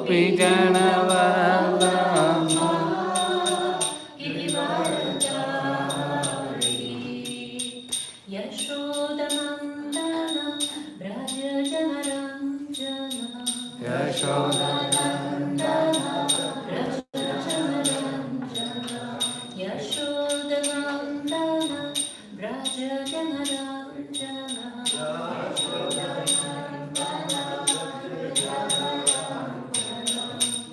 Gopi जनवल्लभा यशोदनन्दन Vraj जनरञ्जन यशोदनन्दन Vraj जनरञ्जन यशोदनन्दन Vraj जनरञ्जन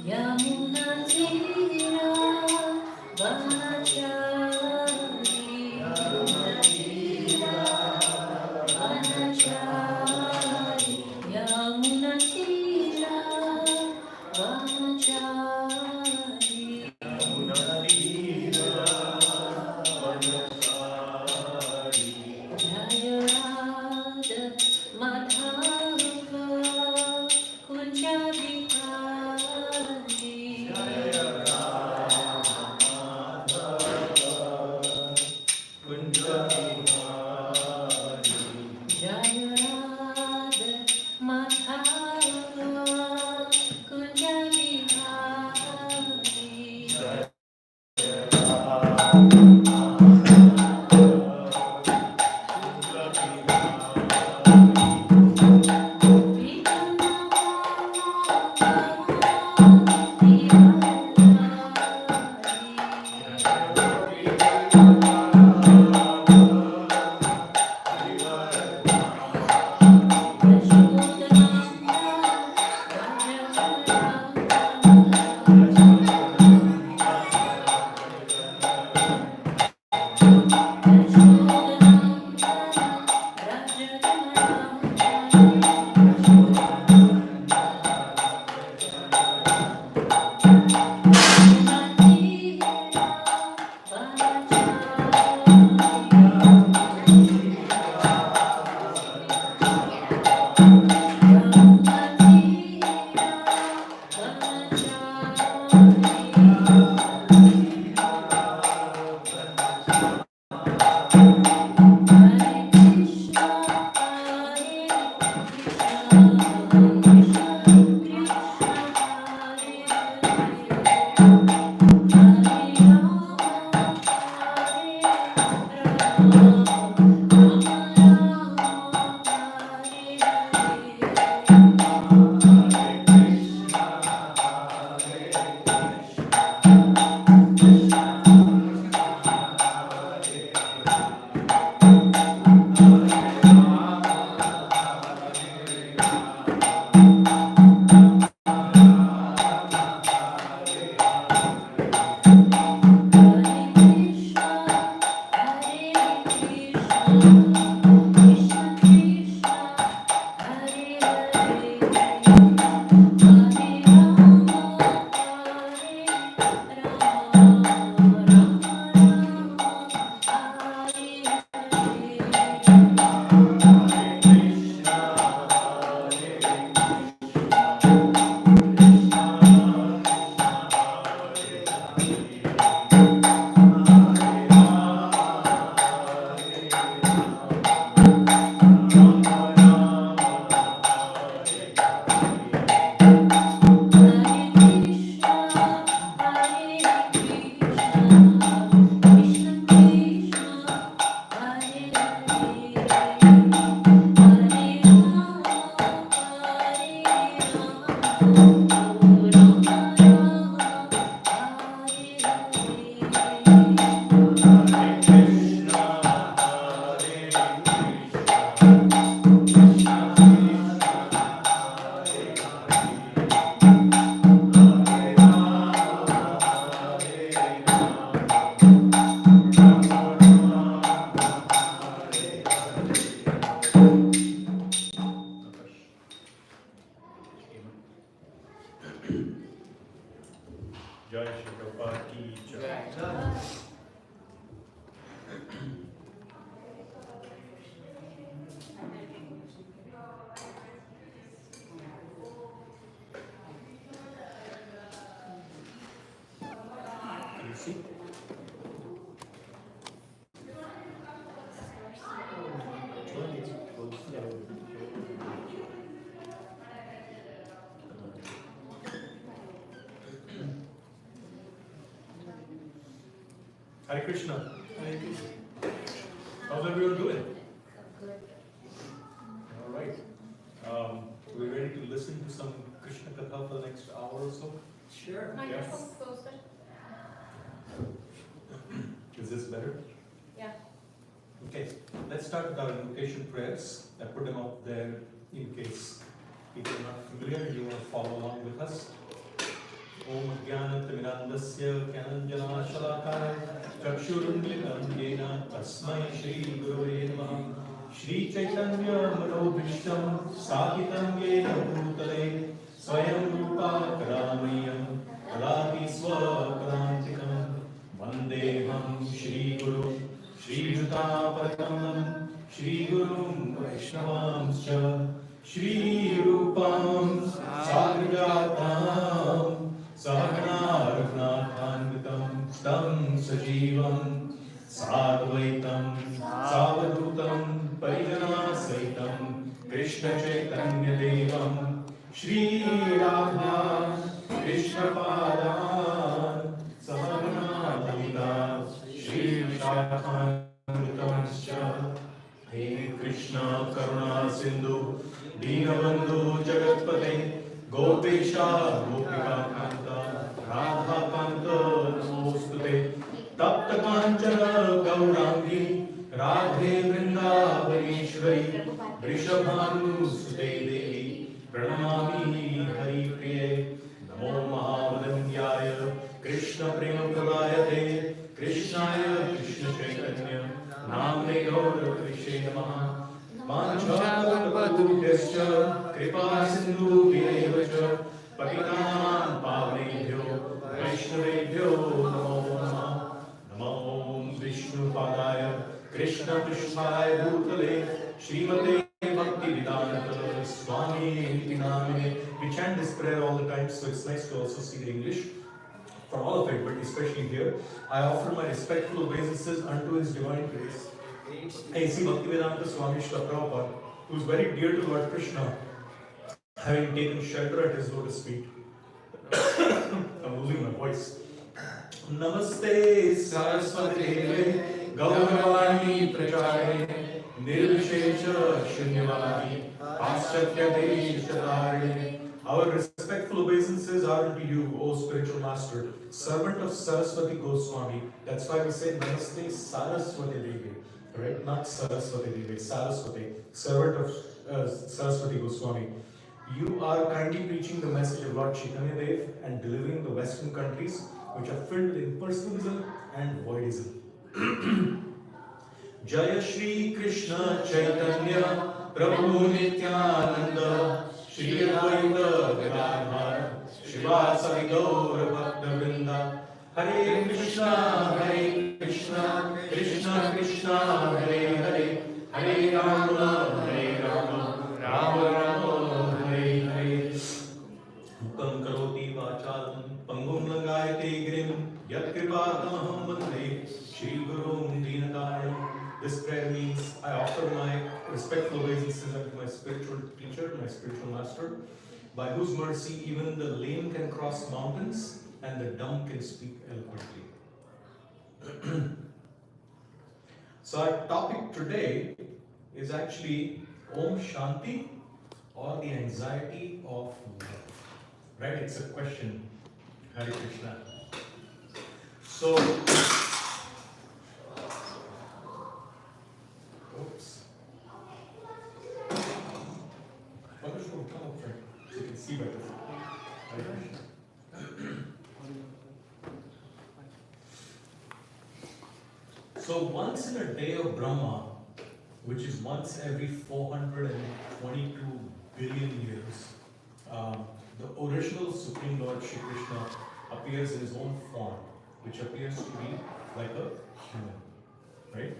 यमुनातीरा वनचारी यमुनातीरा वनचारी Jai Radha Madhav Kunj Bihari Jai Radha Madhav Kunj Bihari Hare Krishna. Hare Krishna. How's everyone doing? All right. We ready to listen to some Krishna Katha for the next hour or so? Sure. Yes. Is this better? Yeah. Okay. Let's start with our invocation prayers. I put them up there in case people are not familiar and you want to follow along with us. Om Jnanatimirandasya Jnananjanashalakaya Chakshurunmilitam Yena Tasmai Shri Gurave Namaha Shri Chaitanya Manobhishtam Sahitam Yena Bhutale Swayam Rupa Karamayam Radhi Swakarantikam Vandeham Shri Guru Shri Juta Paramam Shri Gurum Vaishnavamscha Shri Rupam Sagrajatam Sahana Raghunathanvitam Tam Sajivam Sadvaitam Savadutam Parijana Saitam Krishna Chaitanya Devam Shri Radha Krishna Padan Sahana Lalita Shri Shakhanvitamscha He Krishna Karuna Sindhu Dinabandhu Jagatpate Gopesha Gopika Kanta Radha Kanta Namostute Tapta Kanchana Gaurangi Radhe Vrindavaneshwari Vrishabhanu Sute Devi Pranamami Hari Priye Namo Mahavadanyaya Krishna Prema Prabhayate Krishnaya Krishna Chaitanya Namne Gaura Krishe Namaha Manchakalpatubhyascha Kripa Sindhu Vyacha Patitanam Pavnebhyo Vaishnavebhyo Namo Namaha Namo Vishnu Padaya Krishna Prishthaya Bhutale Srimate Bhakti Vedanta Swami Niti Namine. We chant this prayer all the time, so it's nice to also see the English for all of it, but especially here. I offer my respectful obeisances unto His divine grace. I see Bhaktivedanta Swami Srila Prabhupada, who is very dear to Lord Krishna, having taken shelter at his lotus feet. I'm losing my voice. Namaste Saraswati Gauravani Prachare Nirvishesha Shunyavadi Paschatya Deshatarine. Our respectful obeisances are unto you, O spiritual master, servant of Saraswati Goswami. That's why we say Namaste Saraswati Devi. Right? Not Saraswati Devi, Saraswati, servant of Saraswati Goswami. You are kindly preaching the message of Lord Chaitanya Dev and delivering the Western countries which are filled with impersonalism and voidism. Jaya Shri Krishna Chaitanya Prabhu Nityananda Shri Advaita Gadadhar Shivasari Gaura Bhakta Vrinda Hare Krishna Krishna Krishna Hare Hare Hare Rama Rama Rama Hare Hare Mukam Karoti Vachalam Pangum Langayate Grim Yat Kripatamaham Vande Shri Gurum Dinataram. This prayer means I offer my respectful obeisances unto my spiritual teacher, my spiritual master, by whose mercy even the lame can cross mountains and the dumb can speak eloquently. So our topic today is actually Om Shanti, or the anxiety of love. Right? It's a question. Hare Krishna. So, oops. Wonderful, come up front so you can see better. Hare Krishna. So once in a day of Brahma, which is once every 422 billion years, the original Supreme Lord Shri Krishna appears in his own form, which appears to be like a human, right?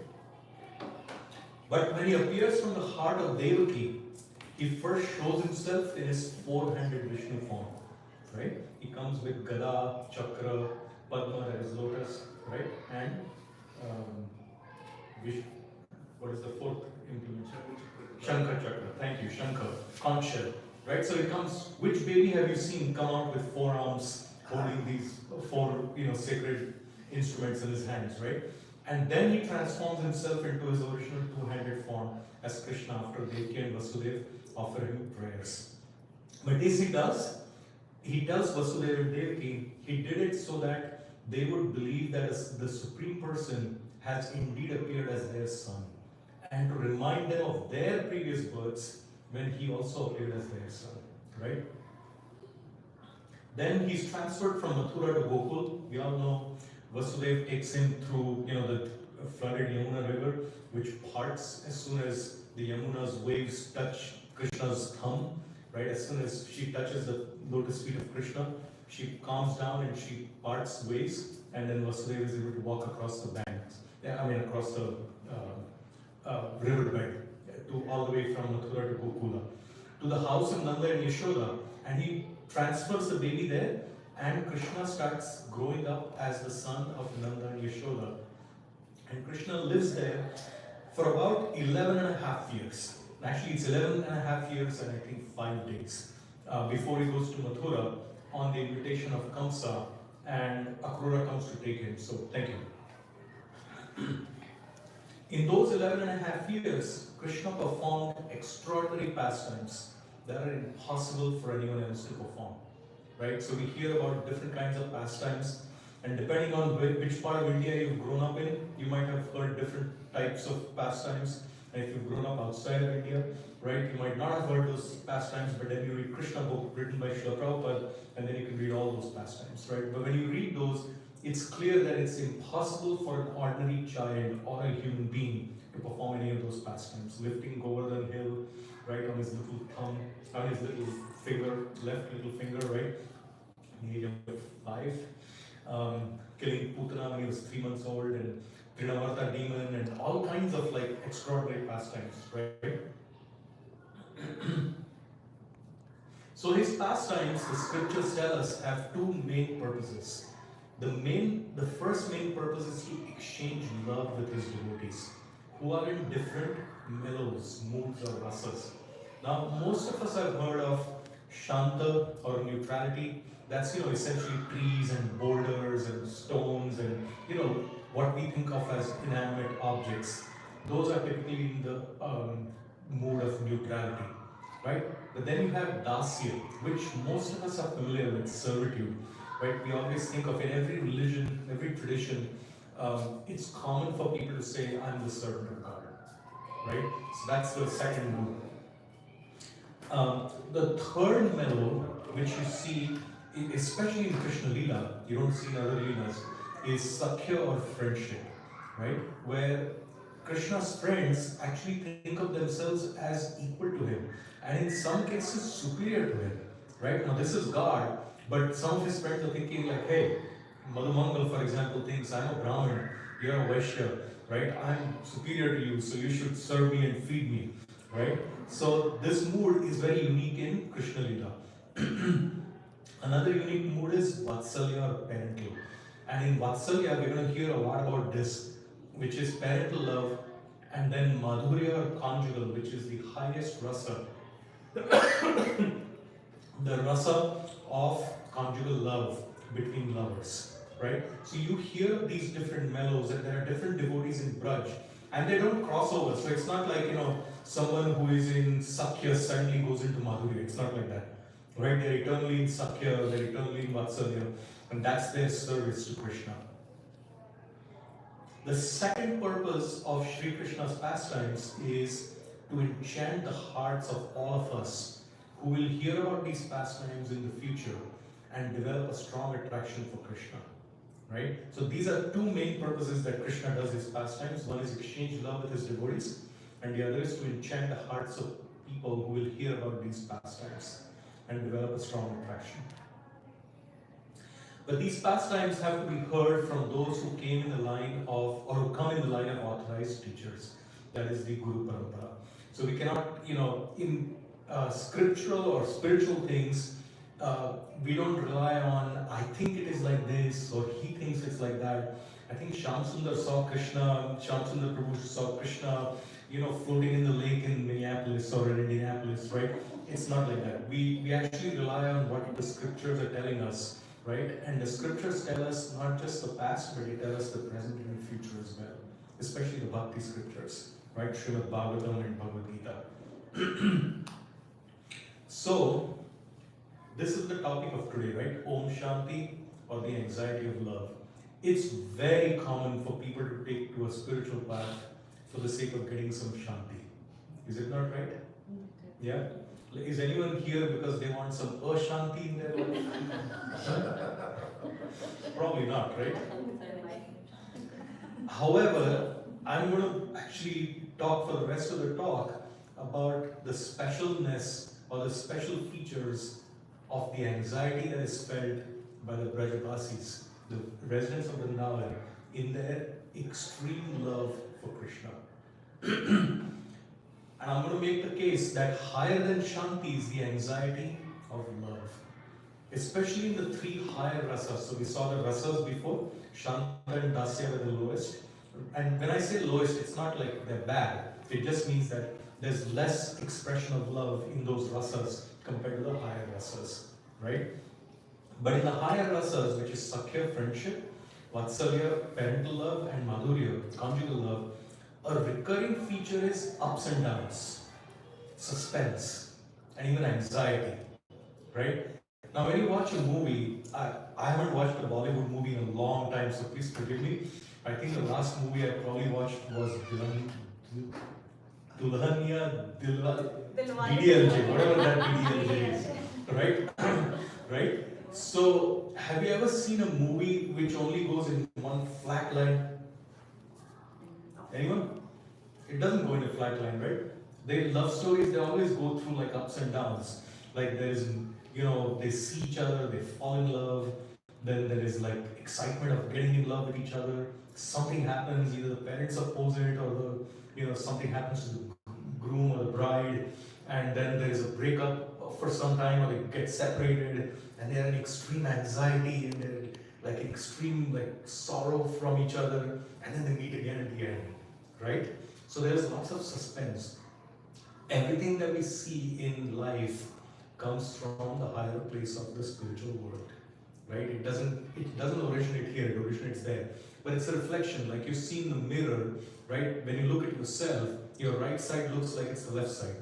But when he appears from the heart of Devaki, he first shows himself in his four-handed Vishnu form, right? He comes with Gada, Chakra, Padma that is lotus, right? And what is the fourth implement? Shankha Chakra. Thank you, Shankha. Conch shell. Right? So it comes. Which baby have you seen come out with four arms holding these four, sacred instruments in his hands, right? And then he transforms himself into his original two-handed form as Krishna after Devaki and Vasudeva offer him prayers. But this he tells Vasudeva and Devaki, he did it so that they would believe that the Supreme Person has indeed appeared as their son, and to remind them of their previous births when he also appeared as their son, right? Then he's transferred from Mathura to Gokul. We all know Vasudeva takes him through, the flooded Yamuna river, which parts as soon as the Yamuna's waves touch Krishna's thumb, right? As soon as she touches the lotus feet of Krishna, she calms down and she parts ways, and then Vasudeva is able to walk across the banks. Across the riverbed, to all the way from Mathura to Gokula, to the house of Nanda and Yashoda, and he transfers the baby there, and Krishna starts growing up as the son of Nanda and Yashoda. And Krishna lives there for about 11 and a half years. Actually, it's 11 and a half years and I think 5 days before he goes to Mathura on the invitation of Kamsa, and Akrura comes to take him. So, thank you. In those 11 and a half years, Krishna performed extraordinary pastimes that are impossible for anyone else to perform, right? So we hear about different kinds of pastimes, and depending on which part of India you've grown up in, you might have heard different types of pastimes. And if you've grown up outside of India, right, you might not have heard those pastimes, but then you read Krishna book written by Srila Prabhupada, and then you can read all those pastimes, right? But when you read those, it's clear that it's impossible for an ordinary child or a human being to perform any of those pastimes. Lifting Govardhan Hill, right, on his little thumb, on his little finger, left little finger, right, at the age of 5. Killing Putana when he was 3 months old, and Trinavarta demon, and all kinds of extraordinary pastimes, right? So his pastimes, the scriptures tell us, have 2 main purposes. The first main purpose is to exchange love with his devotees, who are in different mellows, moods, or rasas. Now, most of us have heard of Shanta or neutrality. That's essentially trees and boulders and stones and what we think of as inanimate objects. Those are typically in the mood of neutrality, right? But then you have dasya, which most of us are familiar with, servitude. Right? We always think of, in every religion, every tradition, it's common for people to say, I'm the servant of God. Right? So that's the second mood. The third mellow, which you see, especially in Krishna Leela, you don't see in other Leelas, is Sakhya or friendship. Right? Where Krishna's friends actually think of themselves as equal to him, and in some cases superior to him. Right? Now this is God. But some of his friends are thinking hey, Madhumangal, for example, thinks I'm a Brahmin, you're a Vaishya, right? I'm superior to you, so you should serve me and feed me, right? So this mood is very unique in Krishna Leela. Another unique mood is Vatsalya or parental. And in Vatsalya, we're going to hear a lot about this, which is parental love, and then Madhurya or conjugal, which is the highest rasa. The rasa of conjugal love between lovers, right? So you hear these different mellows, and there are different devotees in Braj, and they don't cross over. So it's not like, someone who is in Sakhya suddenly goes into Madhurya. It's not like that, right? They're eternally in Sakhya, they're eternally in Vatsalya, and that's their service to Krishna. The second purpose of Sri Krishna's pastimes is to enchant the hearts of all of us who will hear about these pastimes in the future and develop a strong attraction for Krishna, right? So these are 2 main purposes that Krishna does his pastimes. One is exchange love with his devotees, and the other is to enchant the hearts of people who will hear about these pastimes and develop a strong attraction. But these pastimes have to be heard from those who came in the line of, or who come in the line of authorized teachers. That is the Guru Parampara. So we cannot, in scriptural or spiritual things, we don't rely on, I think it is like this, or he thinks it's like that. I think Shyam Sundar saw Krishna, Shyam Sundar Prabhu saw Krishna, floating in the lake in Minneapolis or in Indianapolis, right? It's not like that. We actually rely on what the scriptures are telling us, right? And the scriptures tell us not just the past, but they tell us the present and the future as well, especially the Bhakti scriptures, right? Srimad Bhagavatam and Bhagavad Gita. So, this is the topic of today, right? Om Shanti, or the anxiety of love. It's very common for people to take to a spiritual path for the sake of getting some Shanti. Is it not right? Yeah? Is anyone here because they want some Ashanti in their life? Probably not, right? However, I'm going to actually talk for the rest of the talk about the specialness or the special features of the anxiety that is felt by the Brajavasis, the residents of Vrindavan, in their extreme love for Krishna. And I'm going to make the case that higher than Shanti is the anxiety of love. Especially in the three higher rasas. So we saw the rasas before, Shanta and Dasya were the lowest. And when I say lowest, it's not like they're bad. It just means that there's less expression of love in those rasas compared to the higher rasas, right? But in the higher rasas, which is Sakhya, friendship, Vatsalya, parental love, and Madhurya, conjugal love, a recurring feature is ups and downs, suspense, and even anxiety, right? Now, when you watch a movie, I haven't watched a Bollywood movie in a long time, so please forgive me. I think the last movie I probably watched was Dulhania DDLJ, whatever that DDLJ is, right? Right? So, have you ever seen a movie which only goes in one flat line? Anyone? It doesn't go in a flat line, right? They love stories, they always go through like ups and downs. Like there is, they see each other, they fall in love, then there is like excitement of getting in love with each other. Something happens, either the parents oppose it or something happens to the groom or the bride, and then there is a breakup for some time, or they get separated, and they are in extreme anxiety and they're like extreme sorrow from each other, and then they meet again at the end, right? So there's lots of suspense. Everything that we see in life comes from the higher place of the spiritual world, right? It doesn't originate here, it originates there. But it's a reflection, like you see in the mirror, right? When you look at yourself, your right side looks like it's the left side,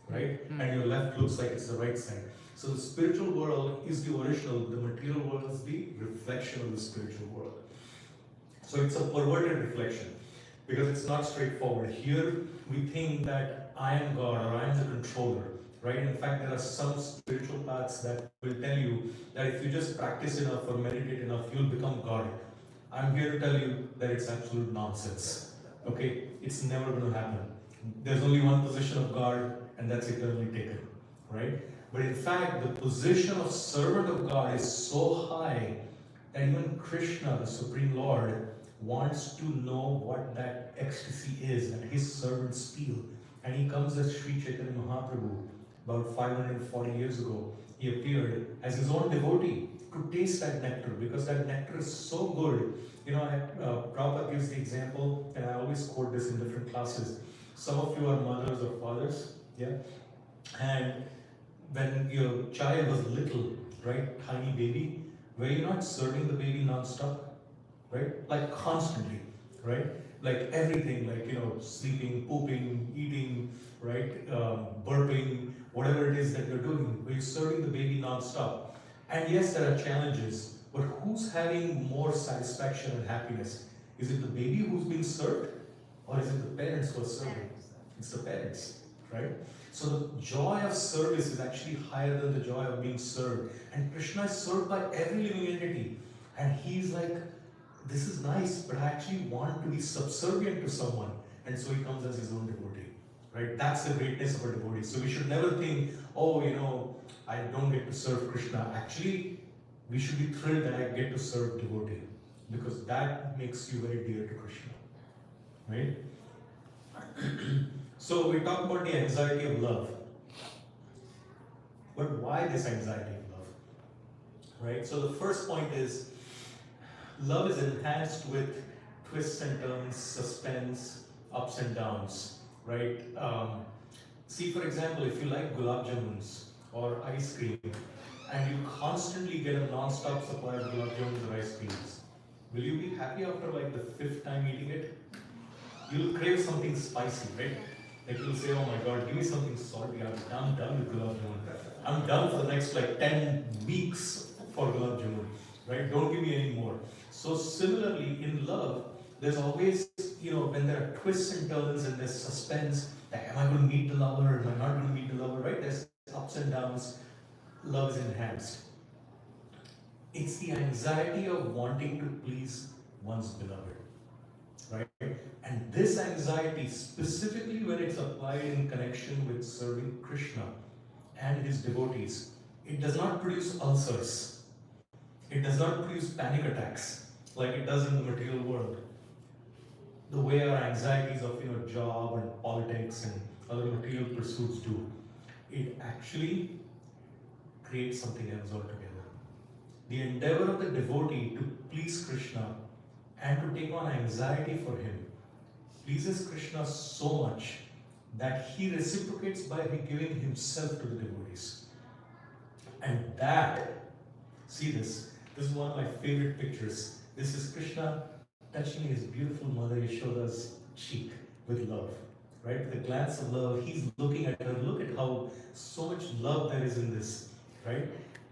right? And your left looks like it's the right side. So the spiritual world is the original, the material world is the reflection of the spiritual world. So it's a perverted reflection, because it's not straightforward. Here, we think that I am God or I am the controller, right? In fact, there are some spiritual paths that will tell you that if you just practice enough or meditate enough, you'll become God. I'm here to tell you that it's absolute nonsense, okay? It's never going to happen. There's only one position of God, and that's eternally taken, right? But in fact, the position of servant of God is so high that even Krishna, the Supreme Lord, wants to know what that ecstasy is that his servants feel. And he comes as Sri Chaitanya Mahaprabhu about 540 years ago. He appeared as his own devotee to taste that nectar, because that nectar is so good. Prabhupada gives the example, and I always quote this in different classes. Some of you are mothers or fathers, yeah? And when your child was little, right, tiny baby, were you not serving the baby non-stop? Right? Like constantly, right? Like everything, sleeping, pooping, eating, right? Burping, whatever it is that you're doing, where you're serving the baby non-stop. And yes, there are challenges, but who's having more satisfaction and happiness? Is it the baby who's being served, or is it the parents who are serving? It's the parents, right? So the joy of service is actually higher than the joy of being served. And Krishna is served by every living entity. And he's like, this is nice, but I actually want to be subservient to someone. And so he comes as his own devotee, right? That's the greatness of a devotee. So we should never think, I don't get to serve Krishna. Actually, we should be thrilled that I get to serve devotee, because that makes you very dear to Krishna, right? So we talk about the anxiety of love. But why this anxiety of love, right? So the first point is, love is enhanced with twists and turns, suspense, ups and downs, right? See, for example, if you like gulab jamuns or ice cream, and you constantly get a non-stop supply of gulab jamuns or ice creams, will you be happy after like the fifth time eating it? You'll crave something spicy, right? Like you'll say, oh my God, give me something salty. I'm done with gulab jamun. I'm done for the next like 10 weeks for gulab jamun, right? Don't give me any more. So similarly, in love, there's always, when there are twists and turns and there's suspense, like, am I going to meet the lover? Am I not going to meet the lover, right? There's ups and downs. Love is enhanced. It's the anxiety of wanting to please one's beloved, right? And this anxiety, specifically when it's applied in connection with serving Krishna and his devotees, it does not produce ulcers. It does not produce panic attacks like it does in the material world. The way our anxieties of job and politics and other material pursuits do, it actually creates something else altogether. The endeavor of the devotee to please Krishna and to take on anxiety for him pleases Krishna so much that he reciprocates by giving himself to the devotees. And see this is one of my favorite pictures. This is Krishna touching his beautiful mother Yashoda's cheek with love, right? With a glance of love, he's looking at her. Look at how so much love there is in this, right?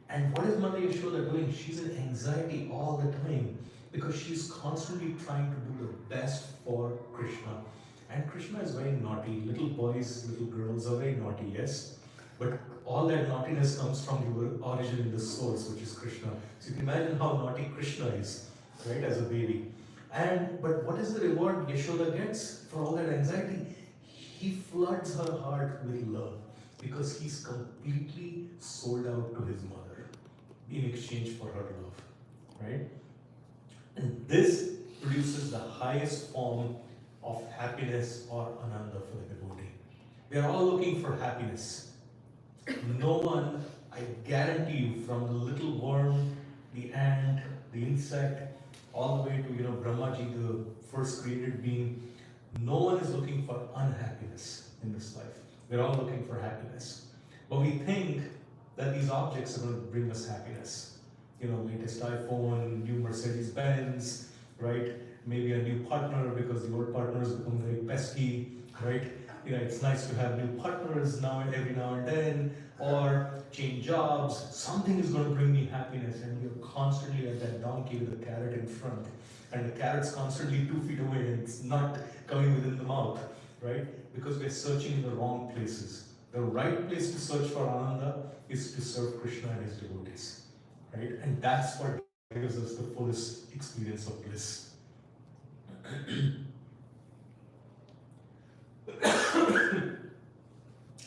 And what is Mother Yashoda doing? She's in anxiety all the time because she's constantly trying to do the best for Krishna. And Krishna is very naughty. Little boys, little girls are very naughty, yes? But all that naughtiness comes from the origin in the source, which is Krishna. So you can imagine how naughty Krishna is, right, as a baby. But what is the reward Yashoda gets for all that anxiety? He floods her heart with love because he's completely sold out to his mother in exchange for her love, right? And this produces the highest form of happiness or ananda for the devotee. We are all looking for happiness. No one, I guarantee you, from the little worm, the ant, the insect, all the way to Brahmaji, the first created being, no one is looking for unhappiness in this life. We're all looking for happiness. But we think that these objects are going to bring us happiness. Latest iPhone, new Mercedes Benz, right? Maybe a new partner because the old partners become very pesky, right? It's nice to have new partners every now and then, or change jobs. Something is going to bring me happiness, and you're constantly at that donkey with a carrot in front, and the carrot's constantly 2 feet away, and it's not coming within the mouth, right? Because we're searching in the wrong places. The right place to search for Ananda is to serve Krishna and his devotees, right? And that's what gives us the fullest experience of bliss.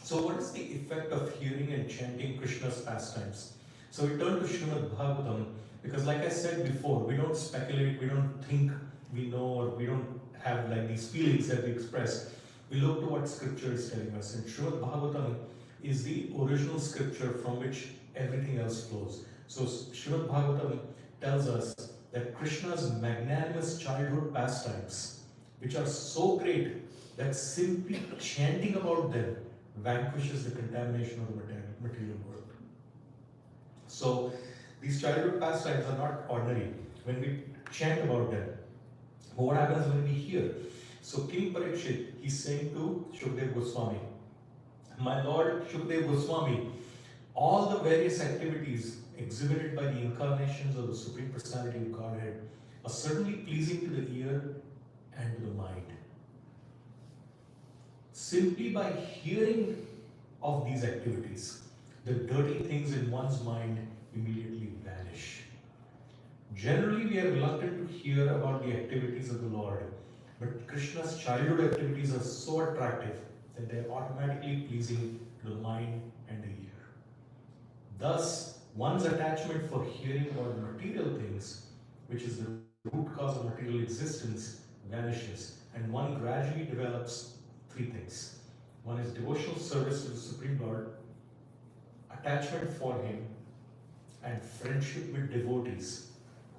So what is the effect of hearing and chanting Krishna's pastimes? So we turn to Srimad Bhagavatam because, like I said before, we don't speculate, we don't think we know, or we don't have like these feelings that we express. We look to what scripture is telling us, and Srimad Bhagavatam is the original scripture from which everything else flows. So Srimad Bhagavatam tells us that Krishna's magnanimous childhood pastimes, which are so great that simply chanting about them vanquishes the contamination of the material world. So these childhood pastimes are not ordinary when we chant about them. But what happens when we hear? So King Parikshit, he's saying to Shukdev Goswami, my Lord Shukdev Goswami, all the various activities exhibited by the incarnations of the Supreme Personality of Godhead are certainly pleasing to the ear and to the mind. Simply by hearing of these activities, the dirty things in one's mind immediately vanish. Generally, we are reluctant to hear about the activities of the Lord, but Krishna's childhood activities are so attractive that they are automatically pleasing to the mind and the ear. Thus, one's attachment for hearing about material things, which is the root cause of material existence, vanishes, and one gradually develops 3 things. One is devotional service to the Supreme Lord, attachment for Him, and friendship with devotees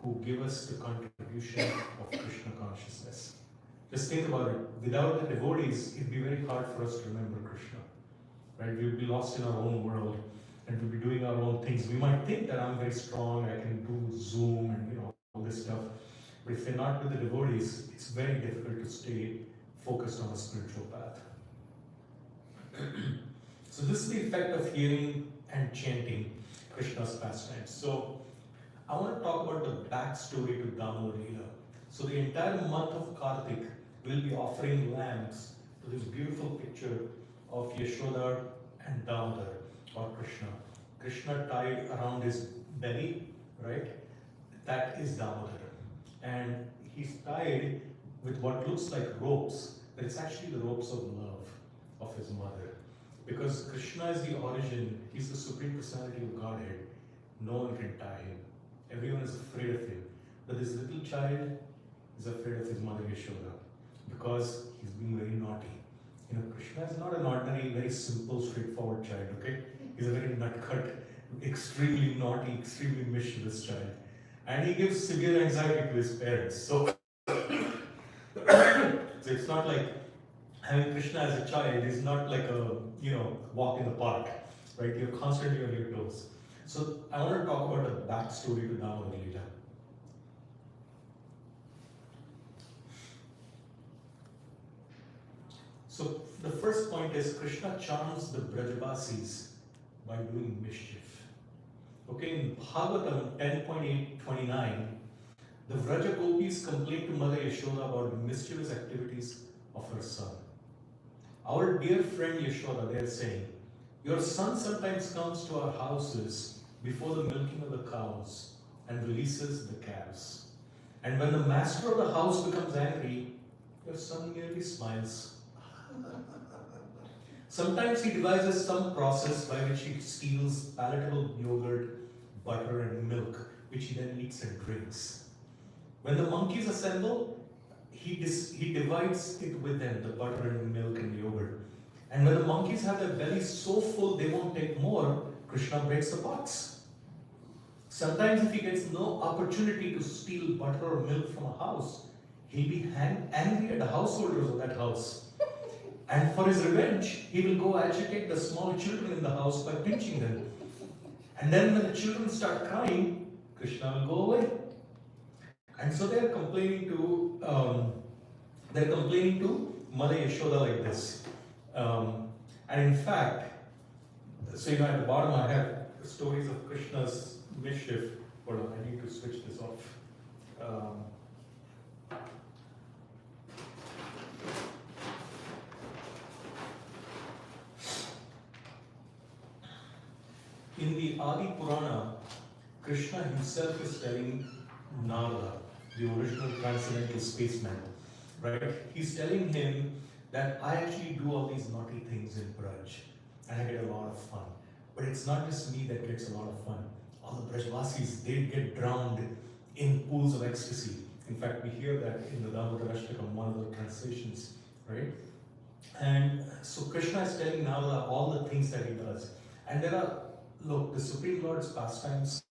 who give us the contribution of Krishna consciousness. Just think about it. Without the devotees, it'd be very hard for us to remember Krishna. Right? We would be lost in our own world. and we'll be doing our own things. We might think that I'm very strong, I can do Zoom and all this stuff. But if you're not with the devotees, it's very difficult to stay focused on a spiritual path. So this is the effect of hearing and chanting Krishna's pastimes. So I want to talk about the backstory to Damodar Leela. So the entire month of Kartik will be offering lambs to this beautiful picture of Yashoda and Damodar, or Krishna. Krishna tied around his belly, right? That is Damodar. And he's tied with what looks like ropes, but it's actually the ropes of love of his mother. Because Krishna is the origin, he's the Supreme Personality of Godhead. No one can tie him. Everyone is afraid of him. But this little child is afraid of his mother Yashoda because he's being very naughty. Krishna is not an ordinary, very simple, straightforward child, okay? He's a very nutcut, extremely naughty, extremely mischievous child. And he gives severe anxiety to his parents. So it's not like having Krishna as a child is not like a, walk in the park, right? You're constantly on your toes. So I want to talk about the backstory to Damodar Leela. So the first point is Krishna charms the Brajavasis by doing mischief. Okay, in Bhagavatam 10.8.29, the Vraja Gopis complain to Mother Yashoda about the mischievous activities of her son. Our dear friend Yashoda, they are saying, your son sometimes comes to our houses before the milking of the cows and releases the calves. And when the master of the house becomes angry, your son merely smiles. Sometimes he devises some process by which he steals palatable yogurt, butter and milk, which he then eats and drinks. When the monkeys assemble, he divides it with them, the butter and milk and yogurt. And when the monkeys have their bellies so full they won't take more, Krishna breaks the pots. Sometimes if he gets no opportunity to steal butter or milk from a house, he'll be angry at the householders of that house. And for his revenge, he will go agitate the small children in the house by pinching them. And then when the children start crying, Krishna will go away. And so they're complaining to Mother Yashoda like this. And in fact, so at the bottom I have stories of Krishna's mischief. Hold on, I need to switch this off. In the Adi Purana, Krishna himself is telling Narada, the original transcendental spaceman, right? He's telling him that I actually do all these naughty things in Braj, and I get a lot of fun. But it's not just me that gets a lot of fun. All the Brajvasis, they get drowned in pools of ecstasy. In fact, we hear that in the Damodar Ashtakam, one of the translations, right? And so Krishna is telling Narada all the things that he does. And the Supreme Lord's pastimes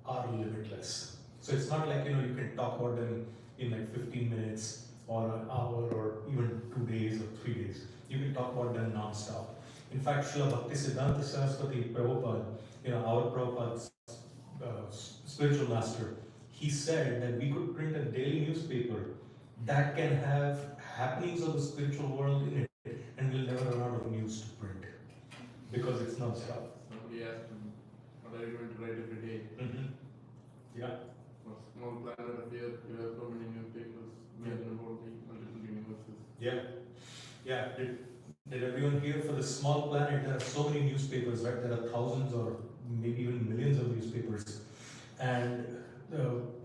are limitless. So it's not like, you can talk about them in like 15 minutes or an hour or even 2 days or 3 days. You can talk about them non-stop. In fact, Srila Bhaktisiddhanta Saraswati Prabhupada, our Prabhupada's spiritual master, he said that we could print a daily newspaper that can have happenings of the spiritual world in it, and we'll never run out of news to print because it's non-stop. Somebody asked him, what are you going to write every day? Mm-hmm. Yeah. For small planet of Earth, you have so many newspapers, imagine about the multiple universes. Yeah. Did everyone hear, for the small planet, there are so many newspapers, right? There are thousands or maybe even millions of newspapers. And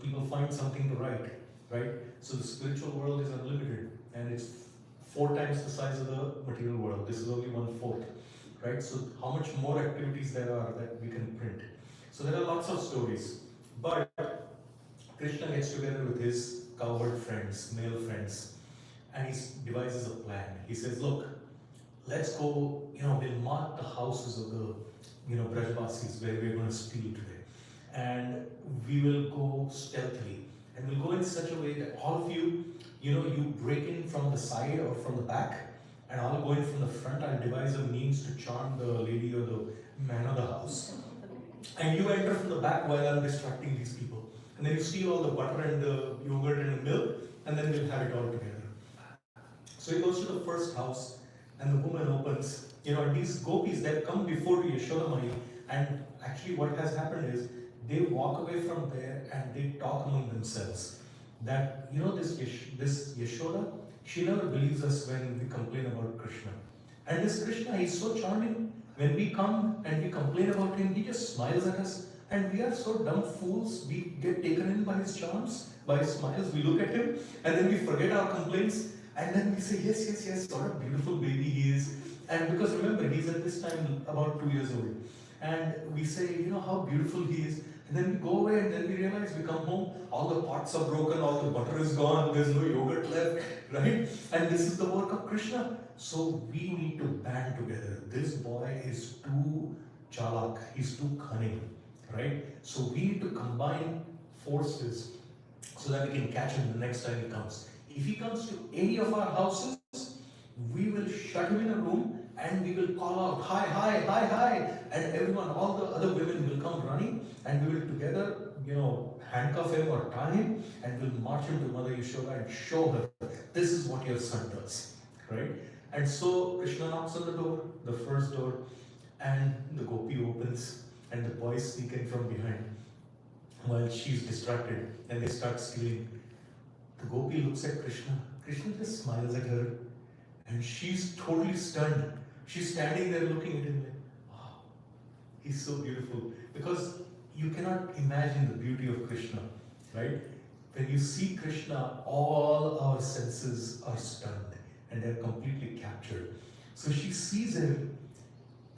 people find something to write, right? So the spiritual world is unlimited, and it's 4 times the size of the material world. This is only 1/4, right? So how much more activities there are that we can print. So there are lots of stories. But Krishna gets together with his cowherd friends, male friends, and he devises a plan. He says, look, let's go, we'll mark the houses of the, Brajvasis where we're going to steal today. And we will go stealthily. And we'll go in such a way that all of you, you break in from the side or from the back, and I'll go in from the front. I'll devise a means to charm the lady or the man of the house. And you enter from the back while I'm distracting these people. And then you steal all the butter and the yogurt and the milk, and then we'll have it all together. So he goes to the first house, and the woman opens. And these gopis, they've come before to Yashodamai, and actually what has happened is they walk away from there and they talk among themselves. That, this Yashoda, she never believes us when we complain about Krishna. And this Krishna, he's so charming. When we come and we complain about him, he just smiles at us. And we are so dumb fools, we get taken in by his charms, by his smiles. We look at him and then we forget our complaints. And then we say, yes, what a beautiful baby he is. And because remember, he's at this time about 2 years old. And we say, how beautiful he is. And then we go away and then we realize we come home, all the pots are broken, all the butter is gone, there's no yogurt left, right? And this is the work of Krishna. So we need to band together. This boy is too chalak, he's too cunning, right? So we need to combine forces so that we can catch him the next time he comes. If he comes to any of our houses, we will shut him in a room and we will call out, hi, and everyone, all the other women will come running and we will together, handcuff him or tie him and we'll march him to Mother Yashoda and show her, this is what your son does, right? And so Krishna knocks on the door, the first door, and the gopi opens and the boys sneak in from behind while she's distracted and they start stealing. The gopi looks at Krishna. Krishna just smiles at her and she's totally stunned. She's standing there looking at him like, wow, he's so beautiful. Because you cannot imagine the beauty of Krishna, right? When you see Krishna, all our senses are stunned and they're completely captured. So she sees him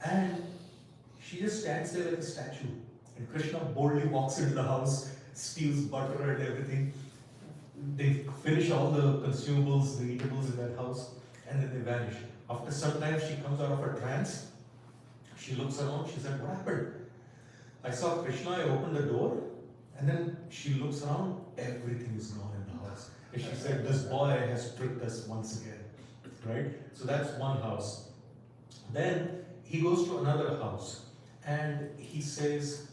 and she just stands there like a statue. And Krishna boldly walks into the house, steals butter and everything. They finish all the consumables, the eatables in that house, and then they vanish. After some time, she comes out of her trance. She looks around. She said, what happened? I saw Krishna. I opened the door. And then she looks around. Everything is gone in the house. And she said, this boy has tricked us once again. Right? So that's one house. Then he goes to another house. And he says,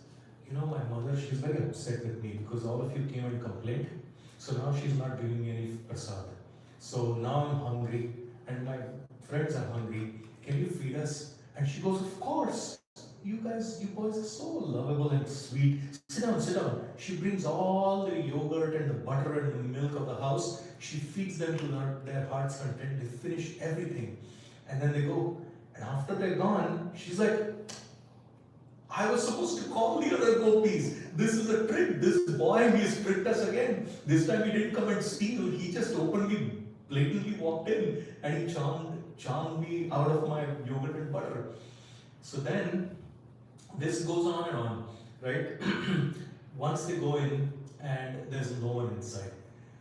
my mother, she's very upset with me because all of you came and complained. So now she's not giving me any prasad. So now I'm hungry and my friends are hungry. Can you feed us? And she goes, of course. You boys are so lovable and sweet. Sit down. She brings all the yogurt and the butter and the milk of the house. She feeds them to their heart's content. They finish everything. And then they go. And after they're gone, she's like, I was supposed to call the other gopis. This is a trick. This boy, he has tricked us again. This time he didn't come and steal. He just openly, blatantly walked in and he charmed me out of my yogurt and butter. So then, this goes on and on, right? Once they go in and there's no one inside.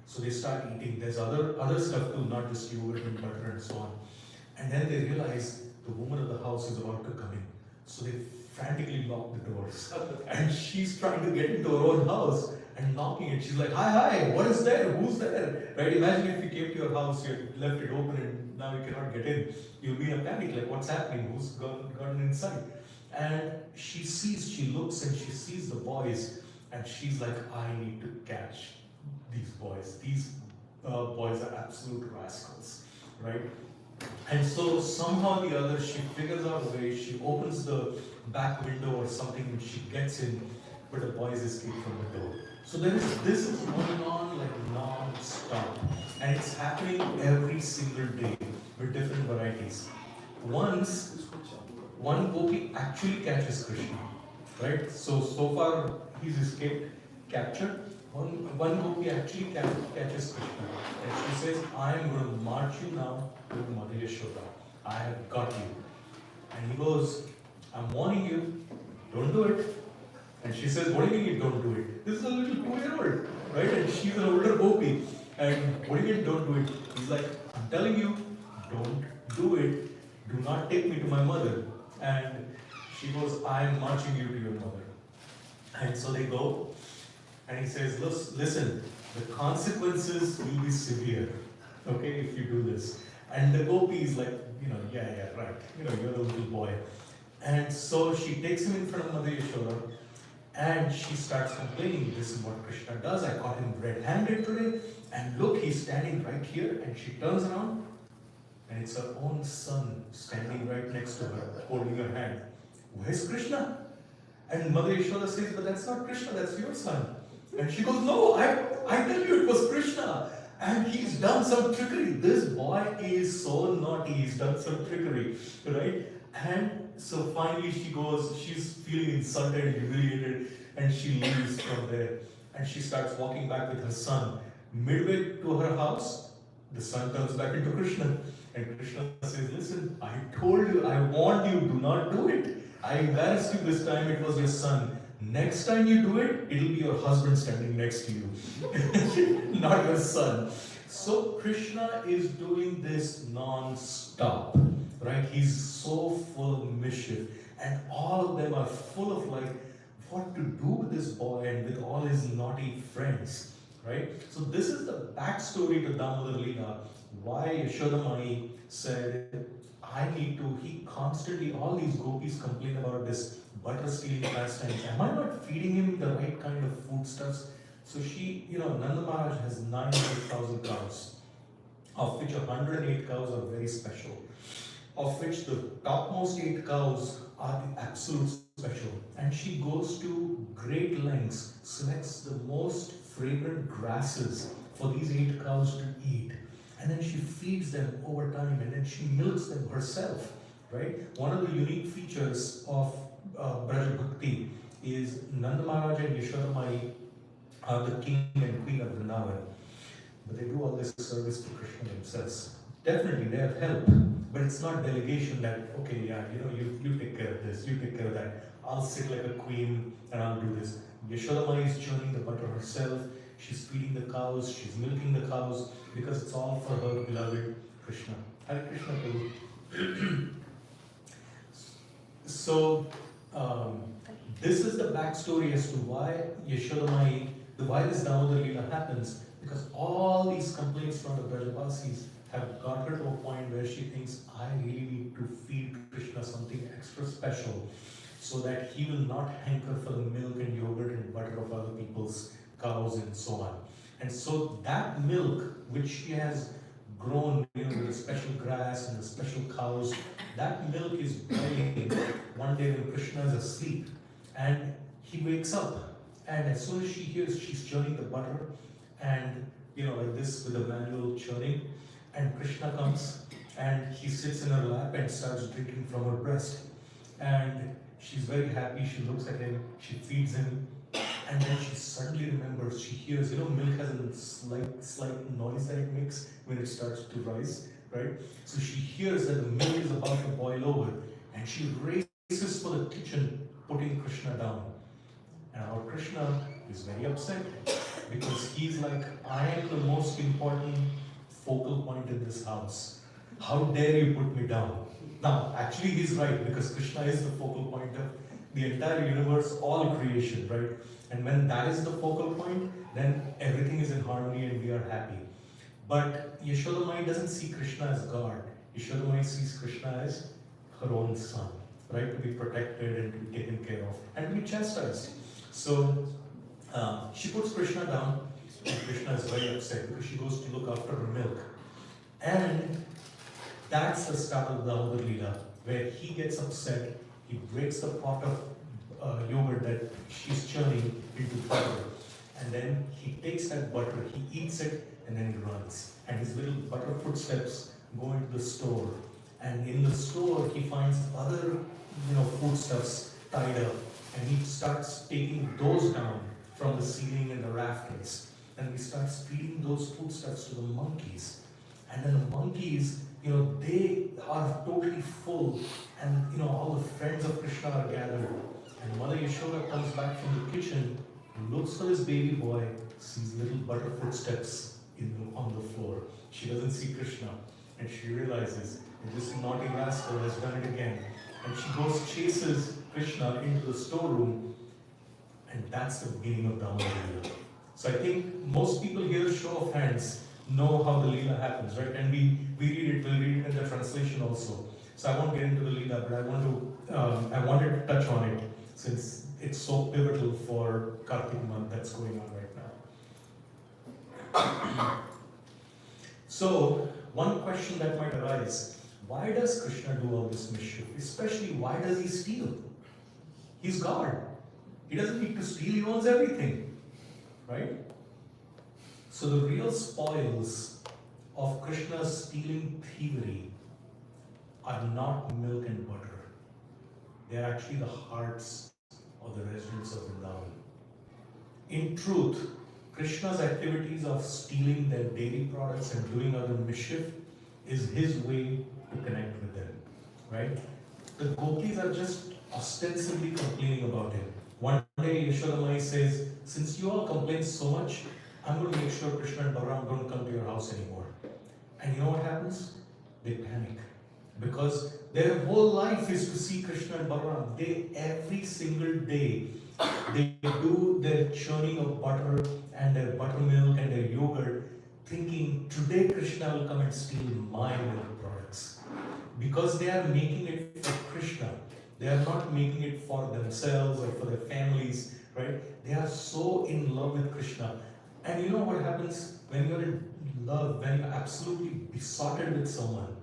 So they start eating. There's other stuff too, not just yogurt and butter and so on. And then they realize the woman of the house is about to come in. So they frantically lock the doors. And she's trying to get into her own house and knocking it. She's like, hi, what is there? Who's there? Right? Imagine if you came to your house, you left it open and now you cannot get in. You'll be in a panic, like what's happening? Who's gone inside? And she looks and she sees the boys and she's like, I need to catch these boys. These boys are absolute rascals, right? And so somehow or the other, she figures out a way, she opens the back window or something and she gets in, but the boys escape from the door. So this is going on like non-stop. And it's happening every single day with different varieties. Once, one gopi actually catches Krishna, right? So far he's escaped capture. One gopi actually catches Krishna. And she says, I am going to march you now to Mother Yashoda. I have got you. And he goes, I'm warning you, don't do it. And she says, what do you mean you don't do it? This is a little 2-year-old, right? And she's an older gopi. And what do you mean don't do it? He's like, I'm telling you, don't do it. Do not take me to my mother. And she goes, I am marching you to your mother. And so they go. And he says, listen, the consequences will be severe, okay, if you do this. And the gopi is like, right. You're the little boy. And so she takes him in front of Mother Yashoda and she starts complaining, this is what Krishna does. I caught him red-handed today. And look, he's standing right here. And she turns around and it's her own son standing right next to her, holding her hand. Where's Krishna? And Mother Yashoda says, but that's not Krishna, that's your son. And she goes, no, I tell you it was Krishna. And he's done some trickery. This boy is so naughty, he's done some trickery, right? And so finally she's feeling insulted and humiliated, and she leaves from there. And she starts walking back with her son. Midway to her house, the son turns back into Krishna. And Krishna says, listen, I told you, I warned you, do not do it. I embarrassed you this time, it was your son. Next time you do it, it'll be your husband standing next to you, not your son. So Krishna is doing this non-stop, right? He's so full of mischief. And all of them are full of what to do with this boy and with all his naughty friends, right? So this is the backstory to Damodar Leela, why Yashoda Mai said, he constantly, all these gopis complain about this butter stealing pastimes. Am I not feeding him the right kind of foodstuffs? So Nanda Maharaj has 900,000 cows, of which 108 cows are very special, of which the topmost 8 cows are the absolute special. And she goes to great lengths, selects the most fragrant grasses for these 8 cows to eat. And then she feeds them over time, and then she milks them herself, right? One of the unique features of Braja Bhakti is Nanda Maharaj and Yashoda Mai are the king and queen of Vrindavan. But they do all this service to Krishna themselves. Definitely, they have help, but it's not delegation that, okay, yeah, you take care of this, you take care of that. I'll sit like a queen and I'll do this. Yashoda Mai is churning the butter herself. She's feeding the cows, she's milking the cows, because it's all for her beloved Krishna. Hare Krishna Prabhu. So, this is the backstory as to why Yashoda Mai, why this Damodar Leela happens, because all these complaints from the Brajavasis have got her to a point where she thinks, I really need to feed Krishna something extra special, so that he will not hanker for the milk and yogurt and butter of other people's cows and so on. And so that milk, which she has grown with the special grass and the special cows, that milk is boiling one day when Krishna is asleep. And he wakes up, and as soon as she hears she's churning the butter, and like this with a manual churning, and Krishna comes and he sits in her lap and starts drinking from her breast. And she's very happy, she looks at him, she feeds him. And then she suddenly remembers, she hears, milk has a slight noise that it makes when it starts to rise, right? So she hears that the milk is about to boil over, and she races for the kitchen, putting Krishna down. And our Krishna is very upset, because he's like, I am the most important focal point in this house. How dare you put me down? Now, actually he's right, because Krishna is the focal point of the entire universe, all creation, right? And when that is the focal point, then everything is in harmony and we are happy. But Yashoda Mai doesn't see Krishna as God. Yashoda Mai sees Krishna as her own son, right? To be protected and to be taken care of and to be chastised. So she puts Krishna down, and Krishna is very upset because she goes to look after her milk. And that's the start of the Damodar Leela, where he gets upset, he breaks the pot of yogurt that she's churning into butter, and then he takes that butter, he eats it, and then he runs. And his little butter footsteps go into the store, and in the store he finds other foodstuffs tied up, and he starts taking those down from the ceiling and the rafters, and he starts feeding those foodstuffs to the monkeys. And then the monkeys, they are totally full, and all the friends of Krishna are gathered. And Mother Yashoda comes back from the kitchen, looks for this baby boy, sees little butter footsteps on the floor. She doesn't see Krishna, and she realizes that this naughty rascal has done it again. And she goes, chases Krishna into the storeroom, and that's the beginning of Damodar Leela. So I think most people here, show of hands, know how the Leela happens, right? And we'll read it in the translation also. So I won't get into the Leela, but I wanted to touch on it since it's so pivotal for Kartik month that's going on right now. So, one question that might arise, why does Krishna do all this mischief? Especially, why does he steal? He's God. He doesn't need to steal, he owns everything. Right? So the real spoils of Krishna's stealing thievery are not milk and butter. They are actually the hearts of the residents of Vrindavan. In truth, Krishna's activities of stealing their dairy products and doing other mischief is his way to connect with them. Right? The gopis are just ostensibly complaining about him. One day Yashodamai says, since you all complain so much, I'm going to make sure Krishna and Balaram don't come to your house anymore. And you know what happens? They panic. Because their whole life is to see Krishna and Balaram. Every single day, they do their churning of butter and their buttermilk and their yogurt, thinking, today Krishna will come and steal my milk products. Because they are making it for Krishna. They are not making it for themselves or for their families, right? They are so in love with Krishna. And you know what happens when you're in love, when you're absolutely besotted with someone,